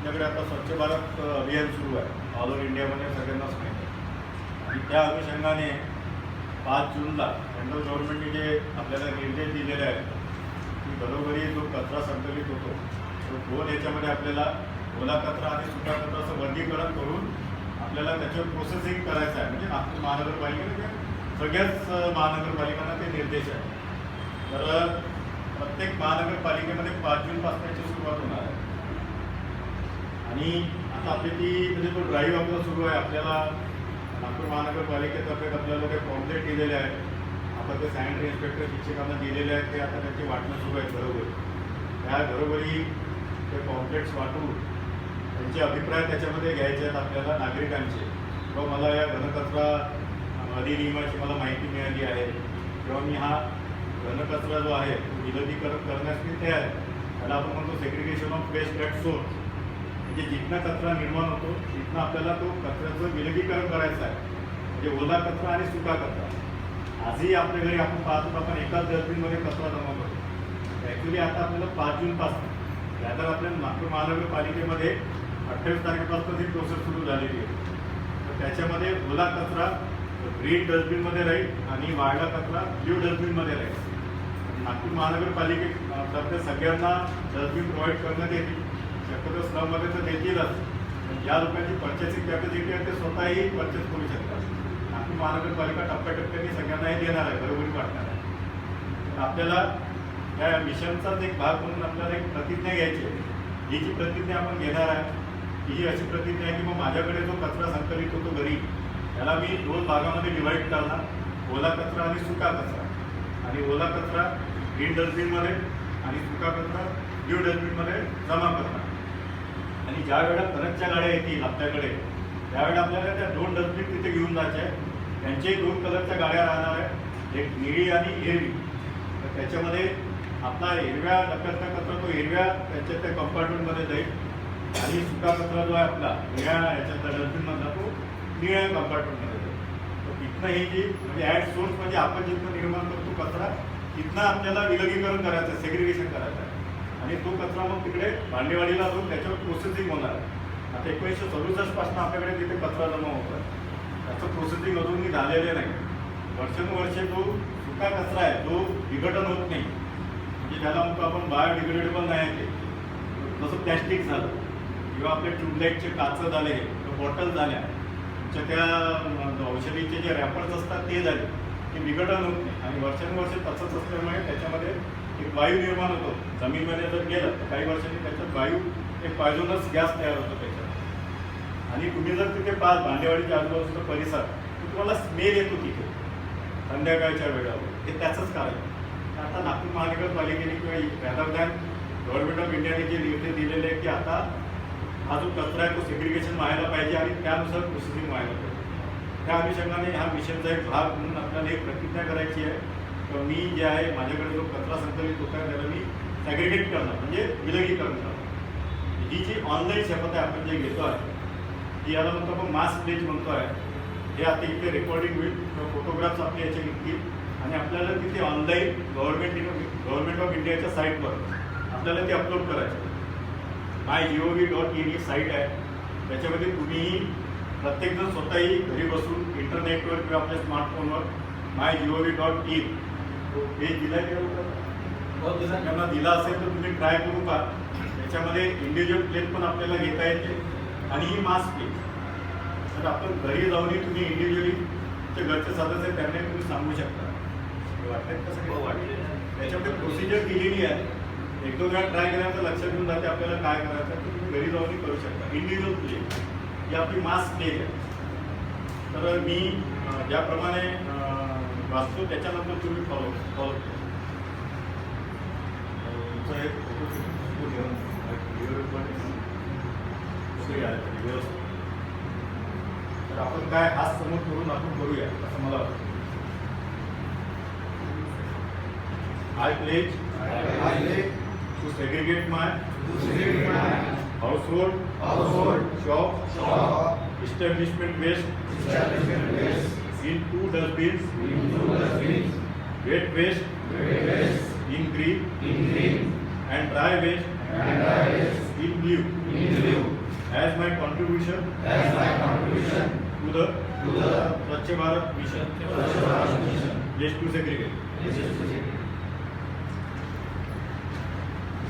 आपल्याकडे आता स्वच्छ भारत अभियान सुरू आहे ऑल ओव्हर इंडियामध्ये, सगळ्यांनाच माहिती आहे. आणि त्या अनुषंगाने 5 जूनला सेंट्रल गव्हर्नमेंटने जे आपल्याला निर्देश दिलेले आहेत की घरोघरी जो कचरा संकलित होतो तो 2 याच्यामध्ये आपल्याला ओला कचरा आणि सुका कचराचं वर्गीकरण करून आपल्याला त्याच्यावर प्रोसेसिंग करायचं आहे. म्हणजे नागपूर महानगरपालिकेने सगळ्याच महानगरपालिकांना ते निर्देश आहे. तर प्रत्येक महानगरपालिकेमध्ये 5 जूनपासून याची सुरुवात होणार आहे. आणि आता आपली ती म्हणजे तो ड्राईव्ह आपला सुरू आहे. आपल्याला नागपूर महानगरपालिकेतर्फे आपल्याला काही पॉम्पलेट दिलेले आहेत. आता ते सॅनिटरी इन्स्पेक्टर शिक्षकांना दिलेले आहेत ते आता त्याची वाटणं सुरू आहे घरोघरी. त्या घरोघरी ते पॉम्पलेट्स वाटून त्यांचे अभिप्राय त्याच्यामध्ये घ्यायचे आहेत आपल्याला नागरिकांचे. किंवा मला या घनकचरा अधिनियमाची मला माहिती मिळाली आहे किंवा मी हा घनकचरा जो आहे तो विलगीकरण करण्यास मी तयार आहे. त्याला आपण म्हणतो segregation of waste at source. म्हणजे जिथनं कचरा निर्माण होतो तिथनं आपल्याला तो कचऱ्याचं विलगीकरण करायचं आहे. म्हणजे ओला कचरा आणि सुका कचरा. आजही आपल्या घरी आपण पाहतो की आपण एकाच डस्टबिनमध्ये कचरा जमा करतो. ॲक्च्युली आता आपल्याला 5 जूनपासून त्यानंतर आपल्या नागपूर महानगरपालिकेमध्ये 28 तारखेपासून ही प्रोसेस सुरू झालेली आहे. तर त्याच्यामध्ये ओला कचरा ग्रीन डस्टबिनमध्ये राहील आणि वाळला कचरा ब्ल्यू डस्टबिनमध्ये राहील. नागपूर महानगरपालिकेतर्फे सगळ्यांना डस्टबिन प्रोव्हाइड करण्यात येतील. शक्यतो स्लममध्ये तर देतीलच. ज्या लोकांची पर्चेसिंग कॅपॅसिटी आहे ते स्वतःही पर्चेस करू शकतात. नागपूर महानगरपालिका टप्प्याटप्प्याने सगळ्यांना हे देणार आहे, घरोघरी वाटणार आहे. तर आपल्याला या मिशनचाच एक भाग म्हणून आपल्याला एक प्रतिज्ञा घ्यायची आहे. ही जी प्रतिज्ञा आपण घेणार आहे ही अशी प्रतिज्ञा आहे की मग माझ्याकडे जो कचरा संकलित होतो घरी त्याला मी 2 भागामध्ये डिवाईड करणार. ओला कचरा आणि सुका कचरा. आणि ओला कचरा ग्रीन डस्टबिनमध्ये आणि सुका कचरा ब्ल्यू डस्टबिनमध्ये जमा करणार. आणि ज्या वेळेला परतच्या गाड्या येतील आपल्याकडे त्यावेळेला आपल्याला त्या 2 डस्टबिन तिथे घेऊन जायचे आहेत. त्यांचे 2 कलरच्या गाड्या राहणार आहेत, एक निळी आणि हिरवी. तर त्याच्यामध्ये आपला हिरव्या डब्यातला कचरा तो हिरव्या त्याच्या त्या कंपार्टमेंटमध्ये जाईल आणि सुका कचरा जो आहे आपला निळ्या याच्यातला डस्टबिनमधला तो निळ्या कंपार्टमेंटमध्ये जाईल. तर तिथनं ही जी म्हणजे ॲट सोर्स म्हणजे आपण जिथं निर्माण करतो कचरा तिथनं आपल्याला विलगीकरण करायचं आहे, सेग्रिगेशन करायचं आहे. आणि तो कचरा मग तिकडे भांडेवाडीला जाऊन त्याच्यावर प्रोसेसिंग होणार आहे. आता 1967 पासून आपल्याकडे तिथे कचरा जमा होतो आहे. त्याचं प्रोसेसिंग अजूनही झालेले नाही. वर्षानुवर्षे जो सुका कचरा आहे तो विघटन होत नाही. म्हणजे त्याला म्हणतो आपण बायोडिग्रेडेबल नाही आहे ते. जसं प्लॅस्टिक झालं किंवा आपले ट्यूबलाईटचे काचं झाले किंवा बॉटल झाल्या तुमच्या त्या औषधीचे जे रॅपर्स असतात ते झाले ते विघटन होत नाही. आणि वर्षानुवर्ष तसंच असल्यामुळे त्याच्यामध्ये एक वायू निर्माण होतो. जमीनमध्ये जर गेलं तर काही वर्षांनी त्याच्यात वायू एक पॉयझनस गॅस तयार होतो त्याच्यात. आणि तुम्ही जर तिथे पाच भांडेवाडीच्या आजूबाजूचा परिसर तर तुम्हाला स्मेल येतो तिथे संध्याकाळच्या वेळेवर. हे त्याचंच कारण. आता नागपूर महानगरपालिकेने किंवा रॅदर दॅन गव्हर्नमेंट ऑफ इंडियाने जे निर्देश दिलेले आहे की आता हा जो कचरा आहे तो सेग्रिगेशन व्हायला पाहिजे आणि त्यानुसार प्रोसेसिंग व्हायला पाहिजे. त्या अनुषंगाने हा मिशनचा एक भाग म्हणून आपल्याला एक प्रतिज्ञा करायची आहे तर मी जे आहे माझ्याकडे जो कचरा संकलित होता आहे त्याला मी सॅग्रिगेट करणार म्हणजे विलगीकरण करणार. ही जी ऑनलाईन शपथ आहे आपण जे घेतो आहे ती याला म्हणतो आपण मास प्लेज म्हणतो आहे. हे आता इथे रेकॉर्डिंग होईल किंवा फोटोग्राफ्स आपले याचे निघतील आणि आपल्याला तिथे ऑनलाईन गव्हर्नमेंट ऑफ इंडियाच्या साईटवर आपल्याला ते अपलोड करायचं. MyGov.in ही साईट आहे. त्याच्यामध्ये तुम्हीही प्रत्येकजण स्वतःही घरी बसून इंटरनेटवर किंवा आपल्या स्मार्टफोनवर MyGov.in तो पेज दिला आहे त्यांना दिला असेल तर तुम्ही ट्राय करू का. त्याच्यामध्ये इंडिव्हिज्युअल प्लेस पण आपल्याला घेता येते आणि ही मास प्लेस. तर आपण घरी जाऊनही तुम्ही इंडिव्हिज्युअली जे घरचे सदस्य त्यांना तुम्ही सांगू शकता. वाटतं कसं वाटलं त्याच्यामध्ये प्रोसिजर दिलेली आहे. 1-2 वेळा ट्राय केल्यानंतर लक्षात येऊन जाते आपल्याला काय करायचं तर तुम्ही घरी जाऊनही करू शकता. इंडिव्हिज्युअल प्लेस ही आपली मास प्लेस आहे. तर मी ज्याप्रमाणे वाचतो त्याच्यानंतर तुम्ही फॉलो तुमचा एक फोटो घेऊन तर आपण काय हात समोर करून आपण करूया असं मला वाटतं. I pledge to segregate my household, shop, establishment waste in 2 dustbins, wet waste in green and dry waste in blue. as my contribution to the Swachh Bharat mission is to segregate.